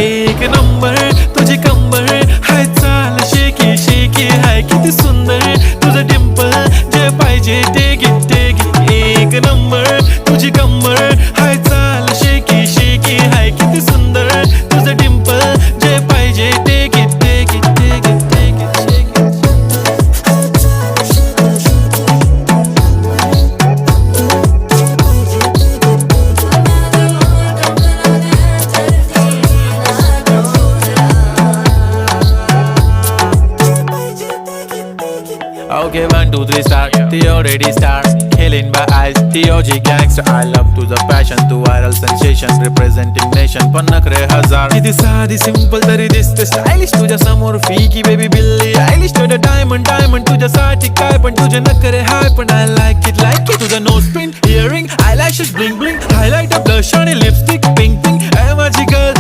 एक नंबर तुझी कंबर हाय, चाल शेकी शेकी हाय, किती सुंदर तुझं डिंपल, जे पाहिजे ते घे ते घे. एक नंबर तुझी कंबर हाय, चाल शेकी शेकी हाय, किती सुंदर तुझं डिंपल, जे पाहिजे ते घे ते घे ते घे ते घे. Okay, 1, 2, 3 start. The already starts. Killing by eyes. The OG gangster. I love to the passion, to viral sensation, representing nation. पण नखरे हजार. किती साधी simple तरी दिसते stylish तुझ्या समोर फीकी baby बिल्ली. Stylish to the diamond diamond तुझ्यासाठी काय पण तुझे नखरे हाय पण I like it तुझं nose pin, earring, eyelashes bling bling, highlight, blush आणि lipstick pink pink. ए माझी girl,